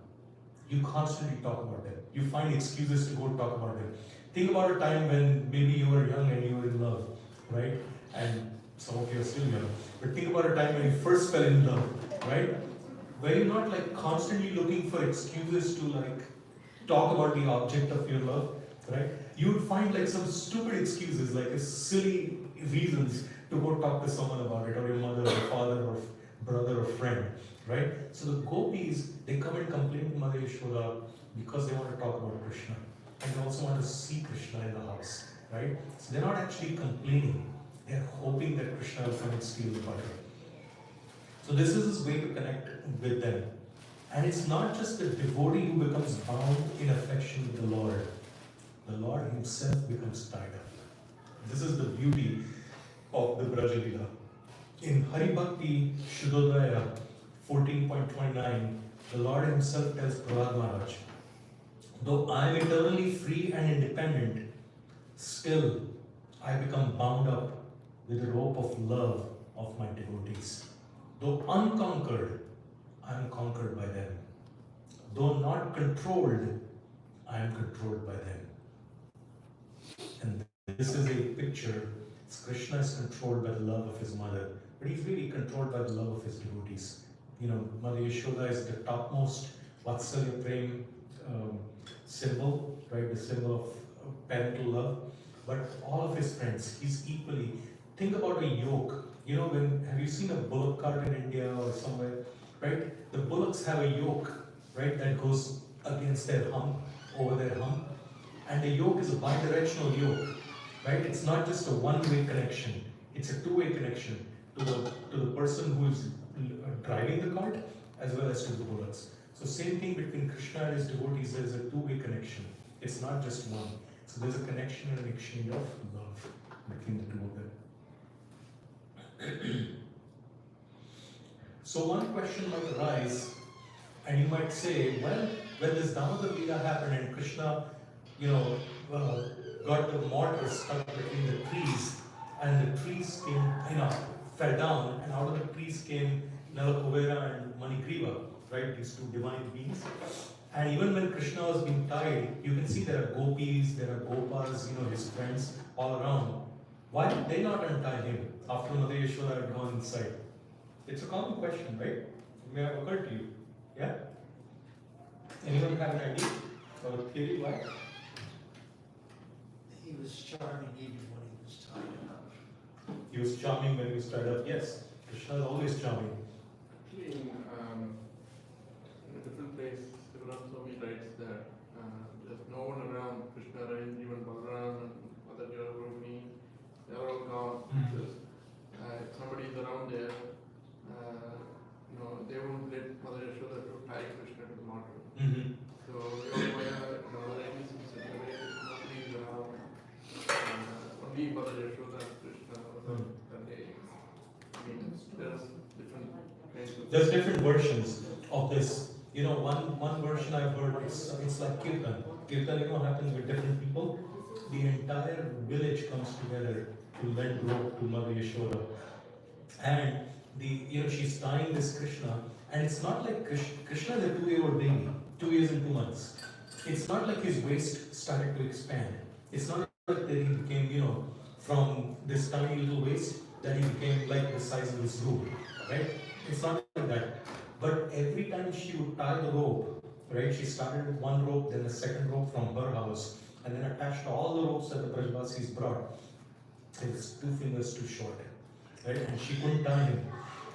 you constantly talk about them. You find excuses to go talk about them. Think about a time when maybe you were young and you were in love, right? And some of you are still young. But think about a time when you first fell in love, right? Where you're not like constantly looking for excuses to like talk about the object of your love, right? You would find like some stupid excuses, like a silly reasons to go talk to someone about it, or your mother, or father, or brother, or friend, right? So the gopis, they come and complain to Mother Yashoda because they want to talk about Krishna, and they also want to see Krishna in the house, right? So they're not actually complaining; they're hoping that Krishna will come and steal the butter. So this is his way to connect with them. And it's not just the devotee who becomes bound in affection with the Lord. The Lord himself becomes tied up. This is the beauty of the Braja Leela. In Hari Bhakti Shuddhodaya 14.29, the Lord himself tells Prahlad Maharaj, though I am eternally free and independent, still I become bound up with the rope of love of my devotees. Though unconquered, I am conquered by them. Though not controlled, I am controlled by them. And this is a picture. Krishna is controlled by the love of his mother, but he's really controlled by the love of his devotees. You know, Mother Yashoda is the topmost Vatsalya Prem symbol, right? The symbol of parental love. But all of his friends, he's equally. Think about a yoke. You know, have you seen a bullock cart in India or somewhere, right? The bullocks have a yoke, right, that goes against their hump, over their hump. And the yoke is a bi-directional yoke, right? It's not just a one-way connection. It's a two-way connection to the person who is driving the cart as well as to the bullocks. So same thing between Krishna and his devotees. There is a two-way connection. It's not just one. So there's a connection and an exchange of love between the two of them. So one question might arise, and you might say, well, when this Damodar Leela happened and Krishna, got the mortar stuck between the trees, and the trees came, fell down, and out of the trees came Nalakuvera and Manigriva, right? These two divine beings. And even when Krishna was being tied, you can see there are gopis, there are gopas, his friends all around. Why did they not untie him after Mother Yashoda had gone inside? It's a common question, right? It may have occurred to you. Yeah? Anyone have an idea or a theory why? He was charming even when he was tied up. He was charming when he was tied up. Yes, Krishna is always charming. Actually, in a different place, Sivaram Swami writes that there's no one around. Krishna, even Balaram and Mother Yaragurumi, they're all gone. Because if somebody is around there, they won't let Mother Yashoda to tie Krishna to the mortar. So, nobody is around. Only Mother Yashoda and Krishna that day. I mean, there's different kinds of there's different versions of this. One version I've heard, it's like Kirtan. Kirtan, happens with different people. The entire village comes together to lend rope to Mother Yashoda. And she's tying this Krishna, and it's not like Krishna is a 2-year-old baby, 2 years and 2 months. It's not like his waist started to expand. It's not like that he became, from this tiny little waist, that he became like the size of this room, right? It's not like that. But every time she would tie the rope, right, she started with one rope, then a second rope from her house, and then attached all the ropes that the Brajvasis brought. It was 2 fingers too short, right? And she couldn't tie him.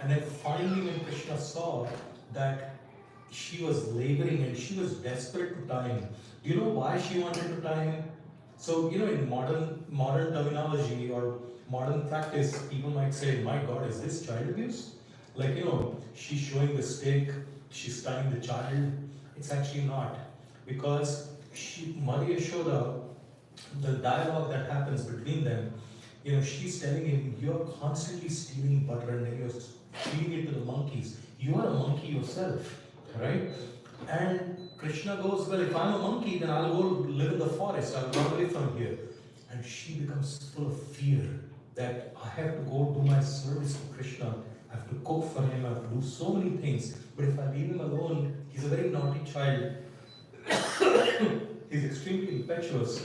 And then finally, when Krishna saw that she was laboring and she was desperate to tie him, do you know why she wanted to tie him? So, in modern terminology or modern practice, people might say, my God, is this child abuse? Like, she's showing the stick, she's tying the child. It's actually not. Because Mother Yashoda, the dialogue that happens between them, she's telling him, you're constantly stealing butter and then you're feeding it to the monkeys. You are a monkey yourself, right? And Krishna goes, well, if I'm a monkey, then I'll go live in the forest. I'll run away from here. And she becomes full of fear that I have to go do my service to Krishna. I have to cook for him. I have to do so many things. But if I leave him alone, he's a very naughty child. He's extremely impetuous.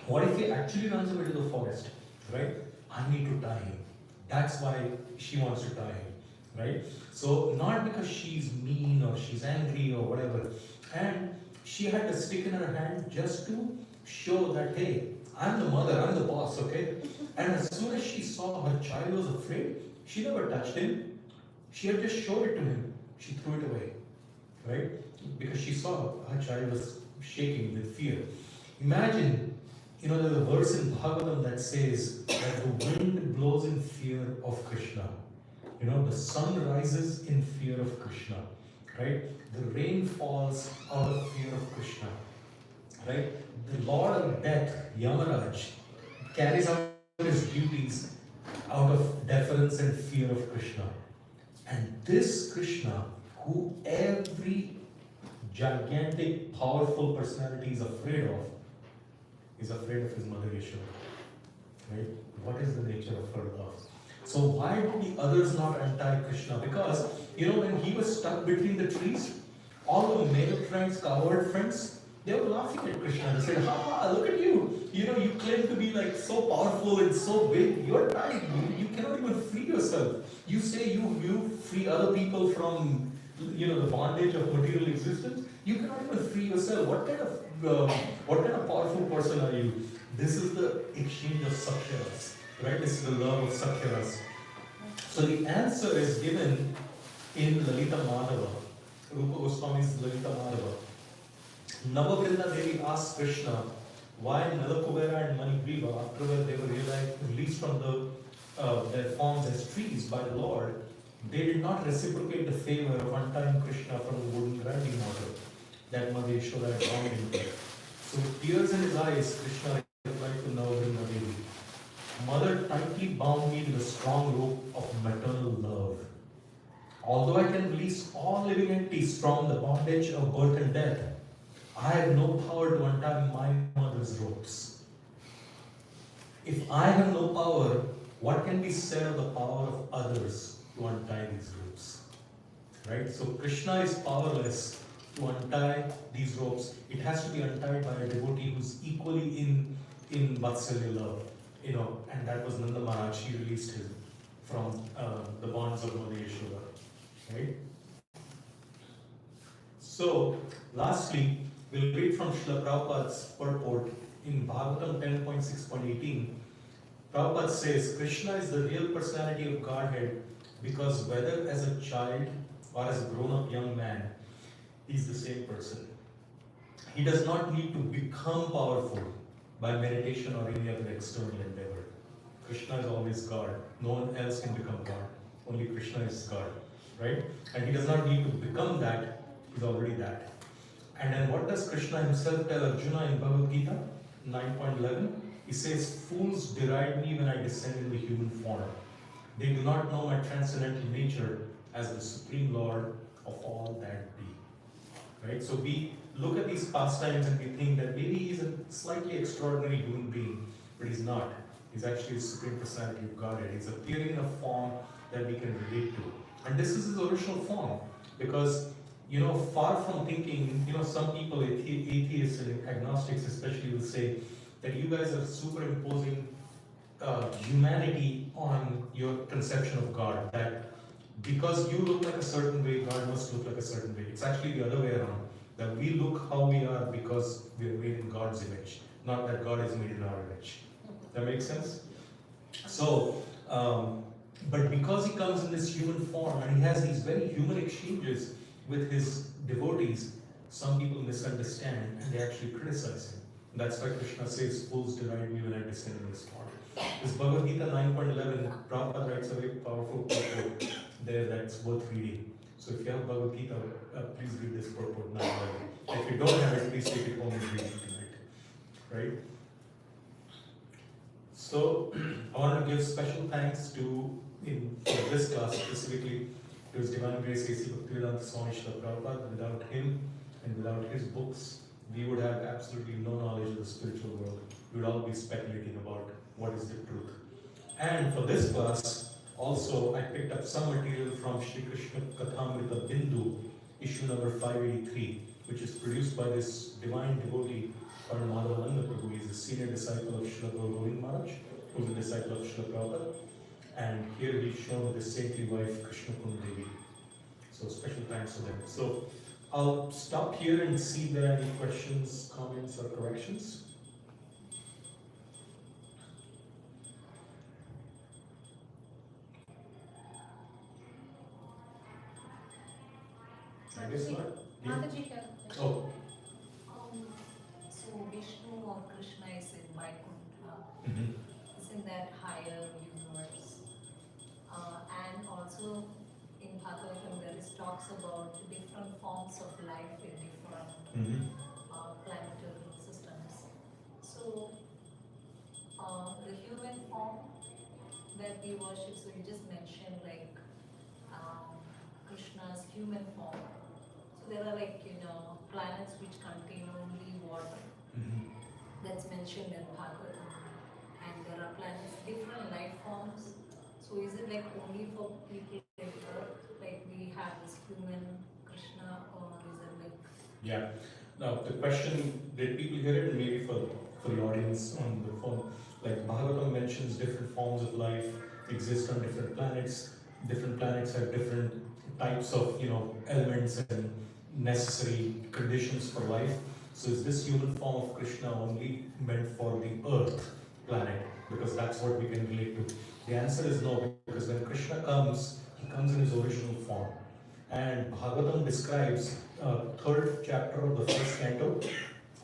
What if he actually runs away to the forest, right? I need to tie him. That's why she wants to tie him, right? So not because she's mean or she's angry or whatever. And she had a stick in her hand just to show that, hey, I'm the mother, I'm the boss, okay? And as soon as she saw her child was afraid, she never touched him. She had just showed it to him. She threw it away, right? Because she saw her child was shaking with fear. Imagine, there's a verse in Bhagavatam that says that the wind blows in fear of Krishna. The sun rises in fear of Krishna, right? The rain falls out of fear of Krishna, right? The Lord of Death, Yamaraj, carries out his duties out of deference and fear of Krishna. And this Krishna, who every gigantic, powerful personality is afraid of his mother Yashoda, right? What is the nature of her love? So why did the others not untie Krishna? Because, when he was stuck between the trees, all the male friends, coward friends, they were laughing at Krishna. They said, look at you. You claim to be like so powerful and so big. You're tied. You cannot even free yourself. You say you free other people from, the bondage of material existence. You cannot even free yourself. What kind of powerful person are you? This is the exchange of saksharas, right? This is the love of saksharas. So the answer is given in Lalita Madhava, Rupa Goswami's Lalita Madhava. Navavrinda Devi asked Krishna why Nalakubera and Manigriva, after they were released from their forms as trees by the Lord, they did not reciprocate the favor of untying Krishna from the wooden grinding mortar that Mother Yashoda had bound him to. So with tears in his eyes, Krishna replied to Navavrinda Devi, Mother tightly bound me with a strong rope of maternal love. Although I can release all living entities from the bondage of birth and death, I have no power to untie my mother's ropes. If I have no power, what can be said of the power of others to untie these ropes? Right? So Krishna is powerless to untie these ropes. It has to be untied by a devotee who's equally in Vatsalya love. And that was Nanda Maharaj. He released him from the bonds of Mother Yashoda. Right? So, lastly, we'll read from Srila Prabhupada's purport in Bhagavatam 10.6.18. Prabhupada says, Krishna is the real personality of Godhead because whether as a child or as a grown-up young man, he's the same person. He does not need to become powerful by meditation or any other external endeavor. Krishna is always God. No one else can become God. Only Krishna is God. Right? And he does not need to become that. He's already that. And then what does Krishna himself tell Arjuna in Bhagavad Gita 9.11? He says, fools deride me when I descend in the human form. They do not know my transcendental nature as the Supreme Lord of all that be. Right? So we look at these pastimes and we think that maybe he's a slightly extraordinary human being, but he's not. He's actually the Supreme Personality of Godhead. He's appearing in a form that we can relate to. And this is his original form, because far from thinking, some people, atheists and agnostics especially, will say that you guys are superimposing humanity on your conception of God, that because you look like a certain way, God must look like a certain way. It's actually the other way around, that we look how we are because we are made in God's image, not that God is made in our image. That makes sense? So, but because he comes in this human form and he has these very human exchanges with his devotees, some people misunderstand and they actually criticize him. That's why Krishna says, fools deride me when I descend in this form. This Bhagavad Gita 9.11, Prabhupada writes a very powerful purport there that's worth reading. So if you have Bhagavad Gita, please read this purport now. If you don't have it, please take it home and read it tonight. Right? So I want to give special thanks to, for this class specifically, to His Divine Grace A.C. Bhaktivedanta Swami Srila Prabhupada. Without him and without his books, we would have absolutely no knowledge of the spiritual world. We would all be speculating about what is the truth. And for this class, also I picked up some material from Shri Krishna Kathamrita Bindu, issue number 583, which is produced by this divine devotee called Madhavananda Prabhu. He is a senior disciple of Srila Guru Govind Maharaj, who is a disciple of Srila Prabhupada. And here he's shown with his saintly wife Krishna Kund Devi. So special thanks to them. So I'll stop here and see if there are any questions, comments, or corrections. I guess not. Yeah. Mataji, have a question. Oh. So Vishnu or Krishna is in Vaikuntha, Mm-hmm. is in that higher universe. And also in Bhagavatam there is talks about different forms of life in different Mm-hmm. planetary systems. So the human form that we worship, so you just mentioned like Krishna's human form. So there are planets which contain only water. Mm-hmm. That's mentioned in Bhagavatam. And there are planets, different life forms. So is it like only for people like Earth, like we have this human Krishna, or is it like? Yeah. Now the question, did people hear it? Maybe for the audience on the phone, like Bhagavatam mentions different forms of life exist on different planets. Different planets have different types of elements and necessary conditions for life. So is this human form of Krishna only meant for the Earth planet? Because that's what we can relate to. The answer is no, because when Krishna comes, he comes in his original form. And Bhagavatam describes third chapter of the first canto,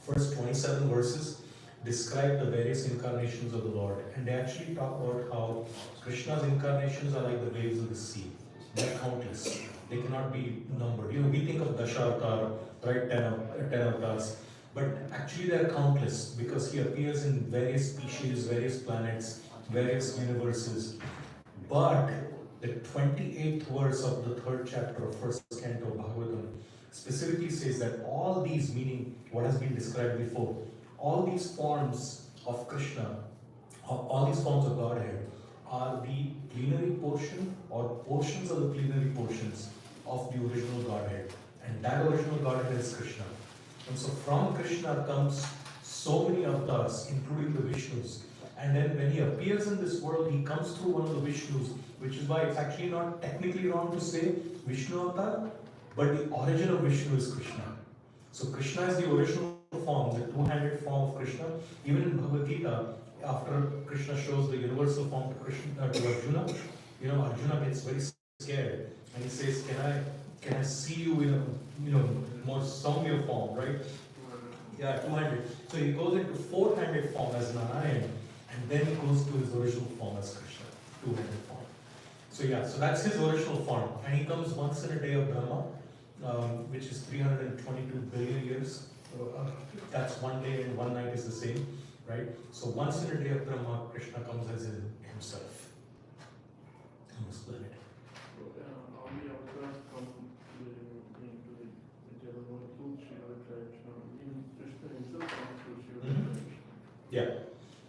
first 27 verses, describe the various incarnations of the Lord. And they actually talk about how Krishna's incarnations are like the waves of the sea. They're countless. They cannot be numbered. We think of Dasharavatar, right, 10 avatars. But actually they're countless because he appears in various species, various planets, various universes. But the 28th verse of the third chapter of first canto of Bhagavatam specifically says that all these, meaning what has been described before, all these forms of Krishna, all these forms of Godhead, are the plenary portion or portions of the plenary portions of the original Godhead. And that original Godhead is Krishna. And so from Krishna comes so many avatars, including the Vishnus. And then when he appears in this world, he comes through one of the Vishnus, which is why it's actually not technically wrong to say Vishnu avatar, but the origin of Vishnu is Krishna. So Krishna is the original form, the two-handed form of Krishna. Even in Bhagavad Gita, after Krishna shows the universal form to Arjuna, Arjuna gets very scared and he says, "Can I see you in a more Saumya form, right?" Yeah, two-handed. So he goes into four-handed form as Narayan, and then he goes to his original form as Krishna, two-handed form. So so that's his original form, and he comes once in a day of Brahma, which is 322 billion years. That's one day and one night is the same, right? So once in a day of Brahma, Krishna comes as himself on this planet. All the Yeah.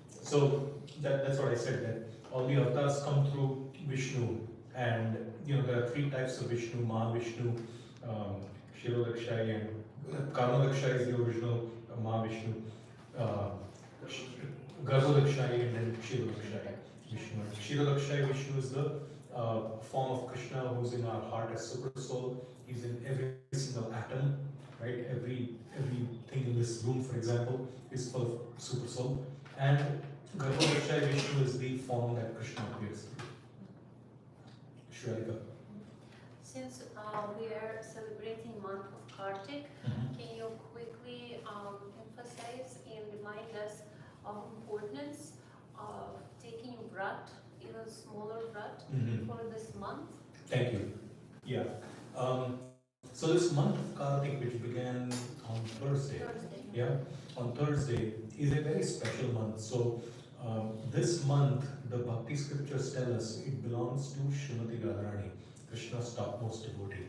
So that's what I said, that all the avatars come through Vishnu, and there are three types of Vishnu: Mahavishnu, Kshirodakshai, and Karmadakshai is the original Mahavishnu, uh, Garbhodakshai, and then Kshirodakshai Vishnu. Kshirodakshai Vishnu is the form of Krishna who's in our heart as super soul. He's in every single atom, right? Everything in this room, for example, is full of super soul. And Garbhodakshai Vishnu is the form that Krishna appears through. Shreya. Since we are celebrating month of Kartik, can you quickly emphasize and remind us of importance of taking vrat, even smaller vrat, for this month? Thank you. Yeah. So this month of Kartik, which began on Thursday, on Thursday, is a very special month. So this month, the Bhakti scriptures tell us it belongs to Srimati Radharani, Krishna's topmost devotee.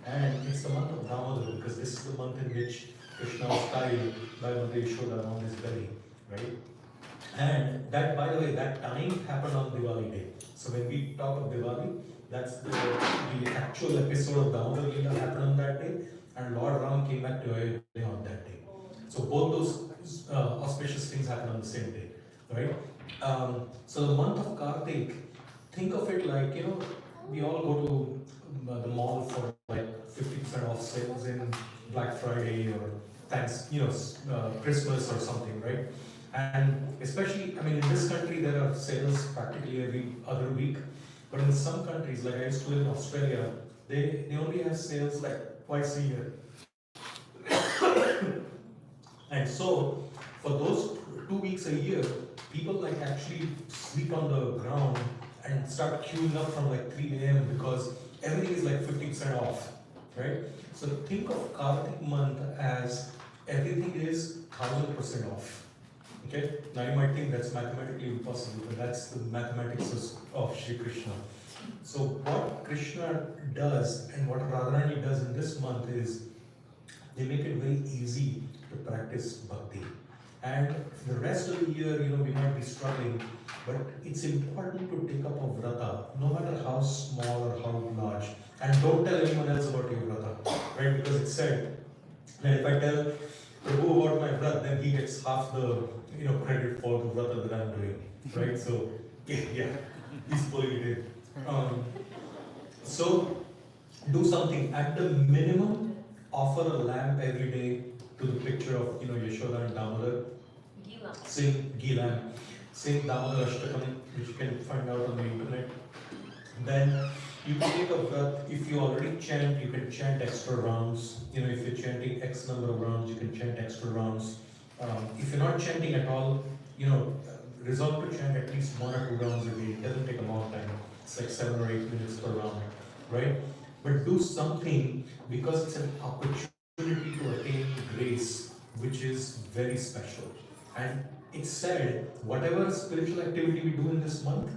And it's the month of Damodar because this is the month in which Krishna was tied by Mother Yashoda on his belly, right? And that, by the way, that time happened on Diwali day. So when we talk of Diwali, that's the actual episode of Damodar Leela happened on that day, and Lord Ram came back to Ayodhya on that day. So both those auspicious things happen on the same day, right? So the month of Kartik, think of it like, we all go to the mall for like 50% off sales in Black Friday or Christmas or something, right? And especially, in this country there are sales practically every other week, but in some countries, like I used to live in Australia, they only have sales like twice a year. And so, for those 2 weeks a year, people like actually sleep on the ground and start queuing up from like 3 a.m. because everything is like 50% off, right? So think of Kartik month as everything is 1000% off. Okay? Now you might think that's mathematically impossible, but that's the mathematics of Shri Krishna. So what Krishna does and what Radharani does in this month is they make it very easy to practice bhakti. And the rest of the year, we might be struggling, but it's important to take up a vrata, no matter how small or how large. And don't tell anyone else about your vrata, right? Because it's said that if I tell Prabhu about my vrata, then he gets half the credit for the vrata that I'm doing, right? So yeah, he's pulling it in. So do something at the minimum. Offer a lamp every day to the picture of Yashoda and Damodar. Gila. Sing Gilam, sing Damodar Ashtakam, which you can find out on the internet. Then you can take a vrat. If you already chant, you can chant extra rounds. If you're chanting X number of rounds, you can chant extra rounds. If you're not chanting at all, resolve to chant at least 1 or 2 rounds a day. It doesn't take a long time. It's like 7 or 8 minutes per round, right? But do something because it's an opportunity to attain grace, which is very special. And it's said, whatever spiritual activity we do in this month,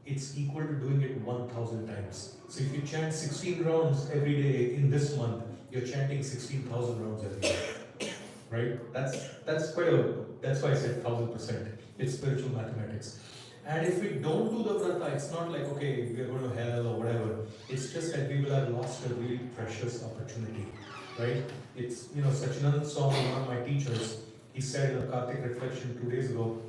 it's equal to doing it 1000 times. So if you chant 16 rounds every day in this month, you're chanting 16,000 rounds every day, right? That's why I said 1000%. It's spiritual mathematics. And if we don't do the vrata, it's not like, okay, we're going to hell or whatever. It's just that we will have lost a really precious opportunity, right? It's, Sachinandan Swami, one of my teachers, he said in a Kartik reflection 2 days ago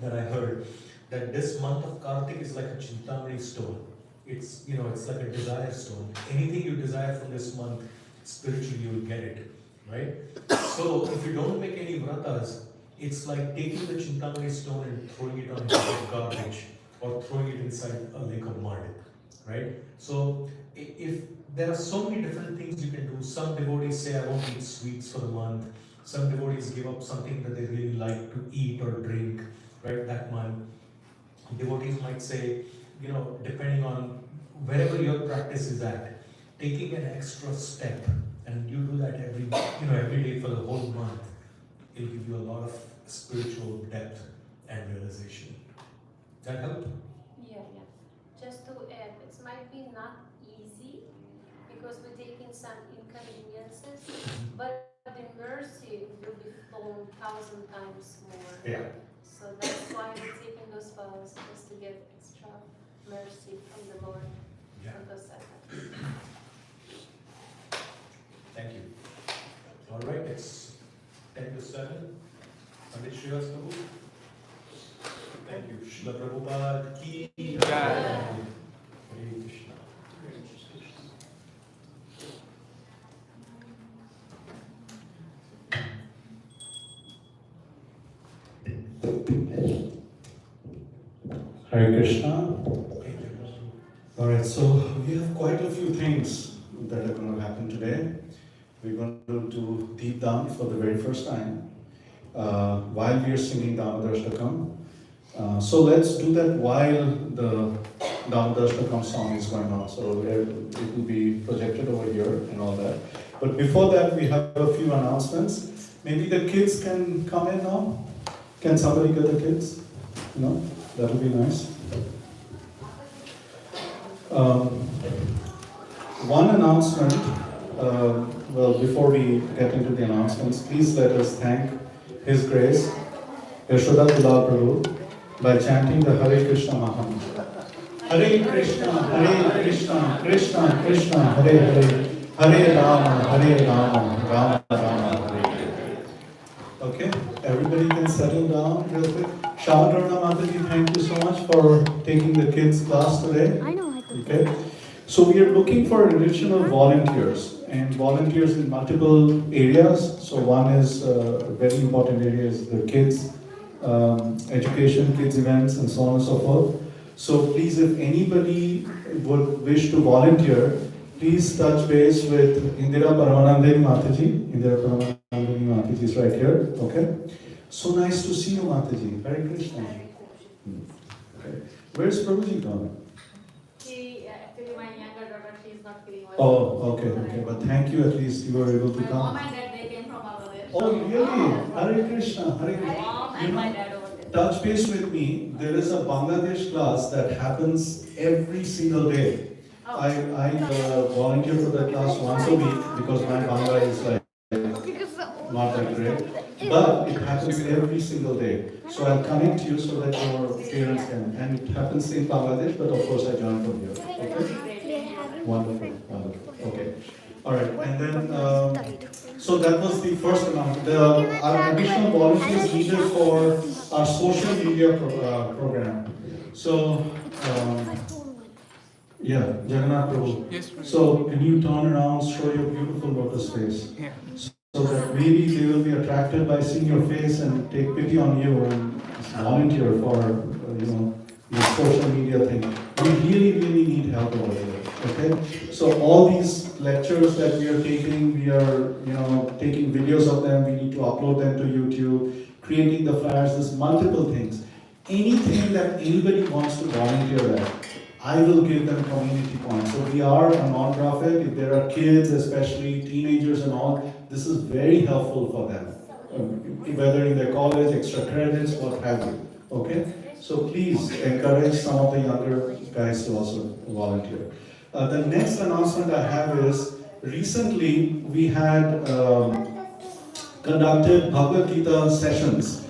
that I heard, that this month of Kartik is like a Chintamani stone. It's, it's like a desire stone. Anything you desire from this month, spiritually you will get it, right? So if you don't make any vratas, it's like taking the Chintamani stone and throwing it on a garbage or throwing it inside a lake of mud, right? So if there are so many different things you can do. Some devotees say, I won't eat sweets for the month. Some devotees give up something that they really like to eat or drink, right, that month. Devotees might say, depending on wherever your practice is at, taking an extra step, and you do that every day for the whole month, it'll give you a lot of spiritual depth and realization. Does that help? Yeah. Just to add, it might be not easy because we're taking some inconveniences, but the mercy will be flown 1000 times more. Yeah. So that's why we're taking those vows, just to get extra mercy from the Lord Yeah. for those setbacks. Thank you. All right, it's 10 to 7. Pandit Srivas Prabhu. Thank you. Srila Prabhupada ki jai. Hare Krishna. Hare Krishna. Alright, so we have quite a few things that are going to happen today. We're going to do Deep Down for the very first time while we are singing Damodar Shtakam. So let's do that while the Damodar Shtakam song is going on. So it will be projected over here and all that. But before that, we have a few announcements. Maybe the kids can come in now. Can somebody get the kids? No? That will be nice. One announcement, well, before we get into the announcements, please let us thank His Grace, Yashoda Dulal Prabhu, by chanting the Hare Krishna Mahamantra. Hare Krishna, Krishna Krishna, Hare Hare, Hare Rama, Rama Rama, Hare Hare. Okay, everybody can settle down real quick. Shamadrana Mataji, thank you so much for taking the kids' class today. I know. Okay, so we are looking for additional volunteers and volunteers in multiple areas. So one is a very important area is the kids education, kids events, and so on and so forth. So please, if anybody would wish to volunteer, please touch base with Indira Paramanandini Mataji. Indira Paramanandini Mataji is right here. Okay. So nice to see you, Mataji. Hare Krishna. Okay. Where's Prabhuji gone? Actually, my younger daughter, she is not feeling well. Oh, okay. But thank you, at least you were able to My mom come. and dad, they came from Bangladesh. Oh, really? Hare Krishna. Hare My Krishna. mom You and my know, dad over there. touch base with me. There is a Bangladesh class that happens every single day. I volunteer for that class once a week because my Bangla is like not that great. But it happens every single day. So I'll connect you so that your parents can. And it happens in Bangladesh, but of course I join from here. Okay? Wonderful. Okay. All right. And then, so that was the first announcement. Our additional volunteers needed for our social media program. So, yeah, Jagannath Prabhu. Yes, please. So, can you turn around, show your beautiful lotus face? Yeah. So that maybe they will be attracted by seeing your face and take pity on you and volunteer for, your social media thing. We really need help over here, okay? So all these lectures that we are taking, we are, taking videos of them, we need to upload them to YouTube, creating the flyers, there's multiple things. Anything that anybody wants to volunteer at, I will give them community points. So we are a non-profit. If there are kids, especially teenagers and all, this is very helpful for them. Whether in their college, extra credits, what have you. Okay? So please encourage some of the younger guys to also volunteer. The next announcement I have is, recently we had conducted Bhagavad Gita sessions.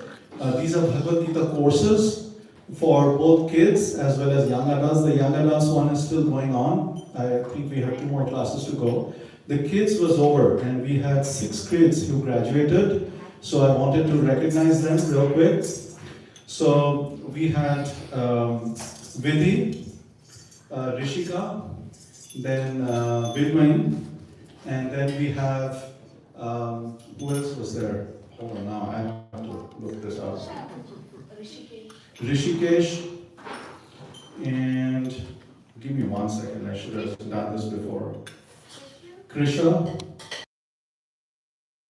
These are Bhagavad Gita courses for both kids as well as young adults. The young adults one is still going on. I think we have 2 more classes to go. The kids was over and we had 6 kids who graduated. So I wanted to recognize them real quick. So we had Vidhi, Rishika, then Vidwain, and then we have, who else was there? Hold on now, I have to look this up. Rishikesh, and give me 1 second, I should have done this before. Krisha,